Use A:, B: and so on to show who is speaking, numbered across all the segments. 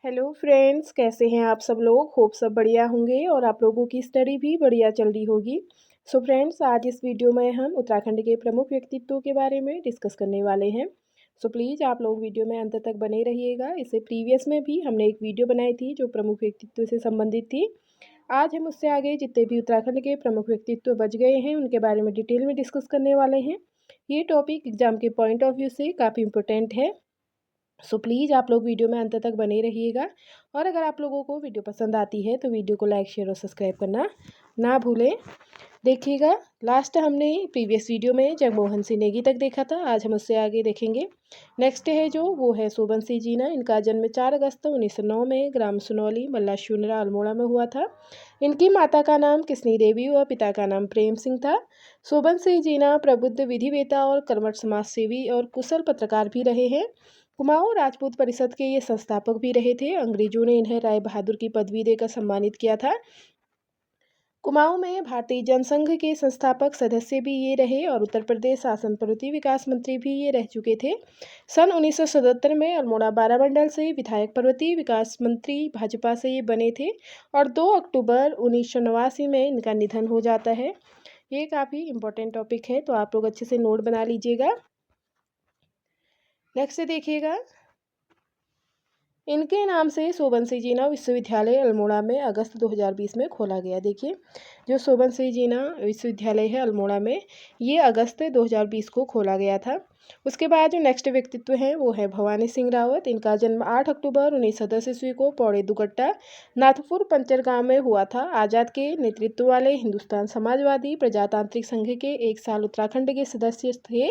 A: Hello friends, कैसे हैं आप सब लोग। होप सब बढ़िया होंगे और आप लोगों की स्टडी भी बढ़िया चल रही होगी। सो फ्रेंड्स, आज इस वीडियो में हम उत्तराखंड के प्रमुख व्यक्तित्वों के बारे में डिस्कस करने वाले हैं। सो प्लीज़ आप लोग वीडियो में अंत तक बने रहिएगा। इससे प्रीवियस में भी हमने एक वीडियो बनाई थी जो प्रमुख व्यक्तित्व से संबंधित थी। आज हम उससे आगे जितने भी उत्तराखंड के प्रमुख व्यक्तित्व बच गए हैं उनके बारे में डिटेल में डिस्कस करने वाले हैं। ये टॉपिक एग्जाम के पॉइंट ऑफ व्यू से काफ़ी इंपॉर्टेंट है। सो प्लीज़ आप लोग वीडियो में अंत तक बने रहिएगा। और अगर आप लोगों को वीडियो पसंद आती है तो वीडियो को लाइक शेयर और सब्सक्राइब करना ना भूलें। देखिएगा, लास्ट हमने प्रीवियस वीडियो में जगमोहन सिंह नेगी तक देखा था। आज हम उससे आगे देखेंगे। नेक्स्ट है जो वो है सोबन सिंह जीना। इनका जन्म 4 अगस्त 1909 में ग्राम सुनौली मल्लाशुनरा अल्मोड़ा में हुआ था। इनकी माता का नाम किसनी देवी और पिता का नाम प्रेम सिंह था। सोबन सिंह जीना प्रबुद्ध विधिवेता और कर्मठ समाज सेवी और कुशल पत्रकार भी रहे हैं। कुमाऊं राजपूत परिषद के ये संस्थापक भी रहे थे। अंग्रेजों ने इन्हें राय बहादुर की पदवी देकर सम्मानित किया था। कुमाऊं में भारतीय जनसंघ के संस्थापक सदस्य भी ये रहे और उत्तर प्रदेश शासन प्रति विकास मंत्री भी ये रह चुके थे। सन 1977 में अल्मोड़ा बारामंडल से विधायक पर्वतीय विकास मंत्री भाजपा से ये बने थे और 2 अक्टूबर 1989 में इनका निधन हो जाता है। ये काफ़ी इंपॉर्टेंट टॉपिक है तो आप लोग अच्छे से नोट बना लीजिएगा। नेक्स्ट देखिएगा, इनके नाम से सोबन सिंह जीना विश्वविद्यालय अल्मोड़ा में अगस्त 2020 में खोला गया। देखिए, जो सोबन सिंह जीना विश्वविद्यालय है अल्मोड़ा में, ये अगस्त 2020 को खोला गया था। उसके बाद जो नेक्स्ट व्यक्तित्व हैं वो है भवानी सिंह रावत। इनका जन्म 8 अक्टूबर 1910 ईस्वी को पौड़ी दुगट्टा नाथपुर पंचर गांव में हुआ था। आज़ाद के नेतृत्व वाले हिंदुस्तान समाजवादी प्रजातांत्रिक संघ के 1 साल उत्तराखंड के सदस्य थे।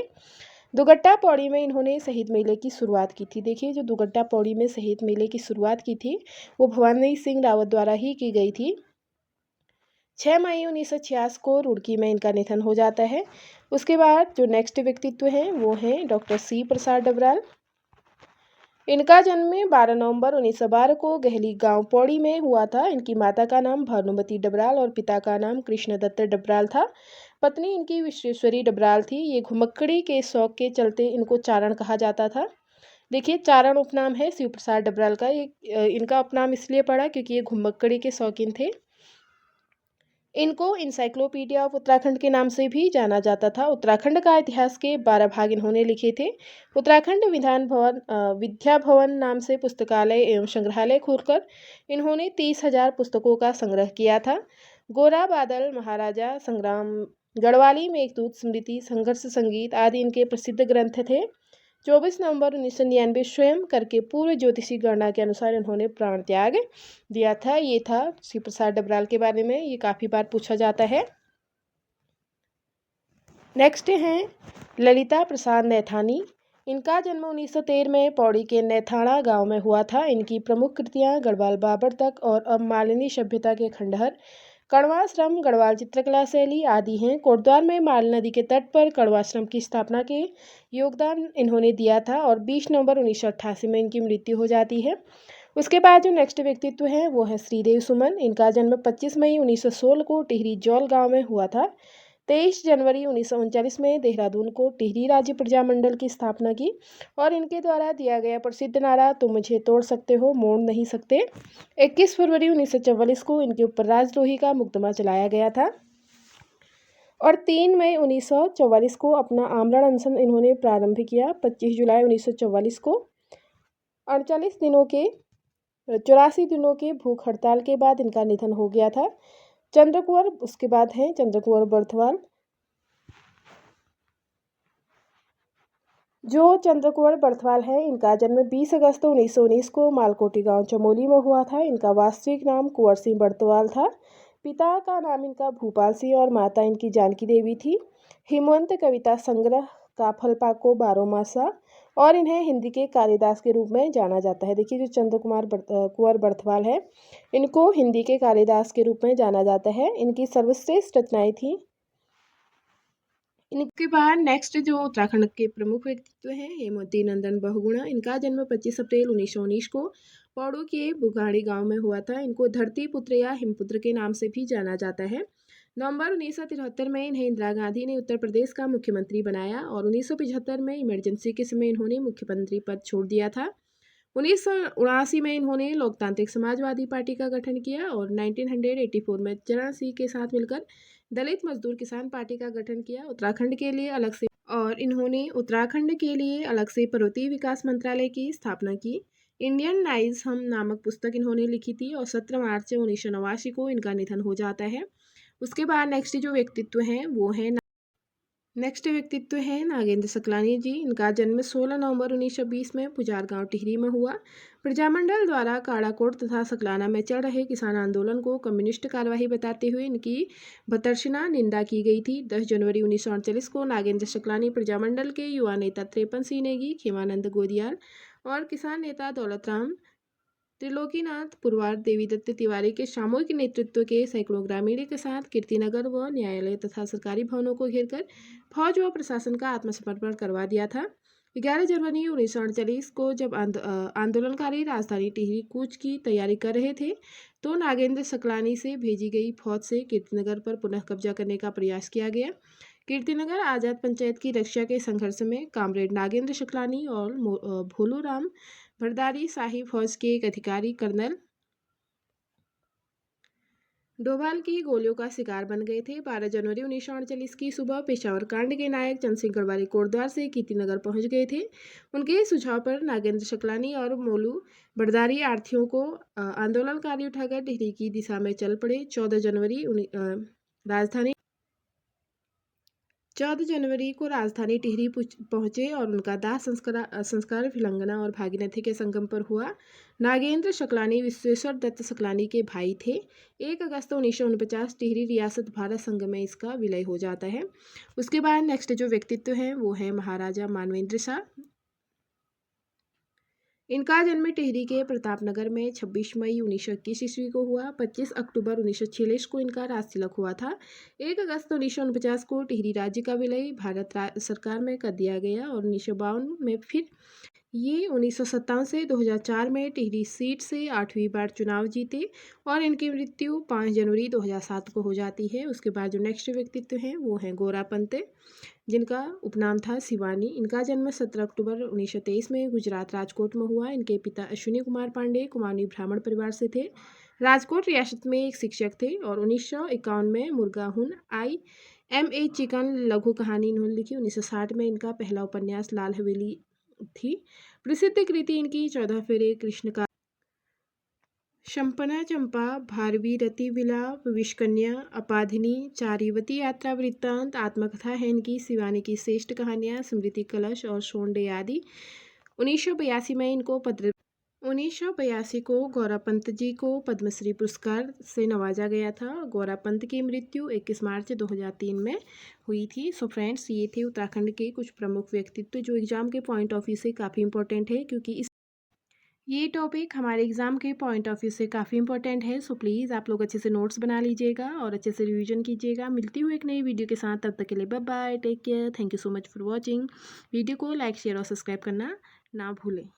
A: दुगट्टा पौड़ी में इन्होंने शहीद मेले की शुरुआत की थी। देखिए, जो दुगट्टा पौड़ी में शहीद मेले की शुरुआत की थी वो भवानी सिंह रावत द्वारा ही की गई थी। 6 मई 1986 को रुड़की में इनका निधन हो जाता है। उसके बाद जो नेक्स्ट व्यक्तित्व हैं वो हैं डॉक्टर सी प्रसाद डबराल। इनका जन्म 12 नवंबर 1912 को गहली गांव पौड़ी में हुआ था। इनकी माता का नाम भानुमती डबराल और पिता का नाम कृष्णदत्त डबराल था। पत्नी इनकी विश्वेश्वरी डबराल थी। ये घुमक्कड़ी के शौक के चलते इनको चारण कहा जाता था। देखिए, चारण उपनाम है शिव प्रसाद डबराल का। ये इनका उपनाम इसलिए पड़ा क्योंकि ये घुमक्कड़ी के शौकीन थे। इनको इंसाइक्लोपीडिया ऑफ उत्तराखंड के नाम से भी जाना जाता था। उत्तराखंड का इतिहास के 12 भाग इन्होंने लिखे थे। उत्तराखंड विद्या भवन नाम से पुस्तकालय एवं संग्रहालय खोलकर इन्होंने 30,000 पुस्तकों का संग्रह किया था। गोरा बादल, महाराजा संग्राम, गढ़वाली मेघदूत स्मृति, संघर्ष संगीत आदि इनके प्रसिद्ध ग्रंथ थे। 24 नवंबर 1999 स्वयं करके पूर्व ज्योतिषी गणना के अनुसार इन्होंने प्राण त्याग दिया था। ये था श्री प्रसाद डबराल के बारे में। ये काफ़ी बार पूछा जाता है। नेक्स्ट हैं ललिता प्रसाद नैथानी। इनका जन्म 1913 में पौड़ी के नैथाणा गांव में हुआ था। इनकी प्रमुख कृतियां गढ़वाल बाबर तक और अब मालिनी सभ्यता के खंडहर, कण्वाश्रम, गढ़वाल चित्रकला शैली आदि हैं। कोटद्वार में माल नदी के तट पर कण्वाश्रम की स्थापना के योगदान इन्होंने दिया था और 20 नवंबर 1988 में इनकी मृत्यु हो जाती है। उसके बाद जो नेक्स्ट व्यक्तित्व हैं वो है श्रीदेव सुमन। इनका जन्म 25 मई 1916 को टिहरी जौल गांव में हुआ था। 23 जनवरी 1939 में देहरादून को टिहरी राज्य प्रजामंडल की स्थापना की और इनके द्वारा दिया गया प्रसिद्ध नारा तुम मुझे तोड़ सकते हो मोड़ नहीं सकते। 21 फरवरी 1944 को इनके ऊपर राजद्रोही का मुकदमा चलाया गया था और 3 मई 1944 को अपना आमरण अनशन इन्होंने प्रारंभ किया। 25 जुलाई 1944 को 84 दिनों के भूख हड़ताल के बाद इनका निधन हो गया था। चंद्रकुंवर उसके बाद हैं चंद्रकुंवर बर्थवाल। जो चंद्रकुंवर बर्थवाल है इनका जन्म 20 अगस्त 1919 को मालकोटी गांव चमोली में हुआ था। इनका वास्तविक नाम कुंवर सिंह बर्थवाल था। पिता का नाम इनका भूपाल सिंह और माता इनकी जानकी देवी थी। हिमवंत कविता संग्रह का फलपाको बारोमासा और इन्हें हिंदी के कालिदास के रूप में जाना जाता है। देखिए, जो कुंवर बर्थवाल है इनको हिंदी के कालिदास के रूप में जाना जाता है। इनकी सर्वश्रेष्ठ रचनाएं थी। इनके बाद नेक्स्ट जो उत्तराखंड के प्रमुख व्यक्तित्व हैं हेमवती नंदन बहुगुणा। इनका जन्म 25 अप्रैल 1919 को पौड़ू के बुगाड़ी गांव में हुआ था। इनको धरती पुत्र या हिमपुत्र के नाम से भी जाना जाता है। नवंबर 1973 में इन्हें इंदिरा गांधी ने उत्तर प्रदेश का मुख्यमंत्री बनाया और 1975 में इमरजेंसी के समय इन्होंने मुख्यमंत्री पद छोड़ दिया था। 1979 में इन्होंने लोकतांत्रिक समाजवादी पार्टी का गठन किया और 1984 में चरण सिंह के साथ मिलकर दलित मजदूर किसान पार्टी का गठन किया। उत्तराखंड के लिए अलग से पर्वतीय विकास मंत्रालय की स्थापना की। इंडियन नाइज हम नामक पुस्तक इन्होंने लिखी थी और 17 मार्च 1989 को इनका निधन हो जाता है। उसके बाद नेक्स्ट व्यक्तित्व है नागेंद्र सकलानी जी। इनका जन्म 16 नवंबर 1920 में पुजार गांव टिहरी में हुआ। प्रजामंडल द्वारा काड़ाकोट तथा सकलाना में चल रहे किसान आंदोलन को कम्युनिस्ट कार्यवाही बताते हुए इनकी भर्त्सना निंदा की गई थी। 10 जनवरी 1948 को नागेंद्र सकलानी प्रजामंडल के युवा नेता त्रिपन सिंह नेगी, खेमानंद गोदियाल और किसान नेता दौलतराम त्रिलोकीनाथ पुरवार, देवीदत्त तिवारी के सामूहिक नेतृत्व के सैकड़ों ग्रामीणों के साथ कीर्तिनगर व न्यायालय तथा सरकारी भवनों को घेरकर फौज व प्रशासन का आत्मसमर्पण करवा दिया था। 11 जनवरी 1948 को जब आंदोलनकारी राजधानी टिहरी कूच की तैयारी कर रहे थे तो नागेंद्र सकलानी से भेजी गई फौज से कीर्तिनगर पर पुनः कब्जा करने का प्रयास किया गया। कीर्तिनगर आजाद पंचायत की रक्षा के संघर्ष में कामरेड नागेंद्र सकलानी और भोलू राम भरदारी शाही फौज के एक अधिकारी कर्नल डोभाल की गोलियों का शिकार बन गए थे। 12 जनवरी 1948 की सुबह पेशावर कांड के नायक चंद सिंह गढ़वाली कोटद्वार से कीर्तिनगर पहुंच गए थे। उनके सुझाव पर नागेंद्र सकलानी और मोलू बरदारी आर्थियों को आंदोलनकारी उठाकर टिहरी की दिशा में चल पड़े। 14 जनवरी को राजधानी टिहरी पहुंचे और उनका दाह संस्कार भिलंगना और भागीरथी के संगम पर हुआ। नागेंद्र सकलानी विश्वेश्वर दत्त सकलानी के भाई थे। 1 अगस्त 1949 टिहरी रियासत भारत संघ में इसका विलय हो जाता है। उसके बाद नेक्स्ट जो व्यक्तित्व हैं वो है महाराजा मानवेंद्र शाह। इनका जन्म टिहरी के प्रतापनगर में 26 मई 1921 ईस्वी को हुआ। 25 अक्टूबर 1946 को इनका राज तिलक हुआ था। 1 अगस्त 1949 को टिहरी राज्य का विलय भारत सरकार में कर दिया गया और 1952 में फिर ये 1957 से 2004 में टिहरी सीट से 8वीं बार चुनाव जीते और इनकी मृत्यु 5 जनवरी 2007 को हो जाती है। उसके बाद जो नेक्स्ट व्यक्तित्व हैं वो हैं गोरा पंत, जिनका उपनाम था शिवानी। इनका जन्म 17 अक्टूबर 1923 में गुजरात राजकोट में हुआ। इनके पिता अश्विनी कुमार पांडे कुमाऊनी ब्राह्मण परिवार से थे। राजकोट रियासत में एक शिक्षक थे और 1951 में मुर्गाहुन IMA चिकन लघु कहानी इन्होंने लिखी। 1960 में इनका पहला उपन्यास लाल हवेली थी। प्रसिद्ध कृति इनकी 14 फेरे, कृष्ण का शंपना चंपा, भारवी रति विलाप, विषकन्या, अपाधिनी, चारिवती यात्रा वृत्तांत, आत्मकथा है इनकी, शिवानी की श्रेष्ठ कहानियाँ, स्मृति कलश और सोंडे आदि। 1982 को गौरापंत जी को पद्मश्री पुरस्कार से नवाजा गया था। गौरापंत की मृत्यु 21 मार्च 2003 में हुई थी। सो फ्रेंड्स, ये थे उत्तराखंड के कुछ प्रमुख व्यक्तित्व जो एग्जाम के पॉइंट ऑफ व्यू से काफ़ी इंपॉर्टेंट है, क्योंकि ये टॉपिक हमारे एग्ज़ाम के पॉइंट ऑफ व्यू से काफ़ी इंपॉर्टेंट है। सो प्लीज़ आप लोग अच्छे से नोट्स बना लीजिएगा और अच्छे से रिवीजन कीजिएगा। मिलती हूँ एक नई वीडियो के साथ, तब तक के लिए bye bye, take care, thank you so much for watching. Video को लाइक, शेयर और सब्सक्राइब करना ना भूलें।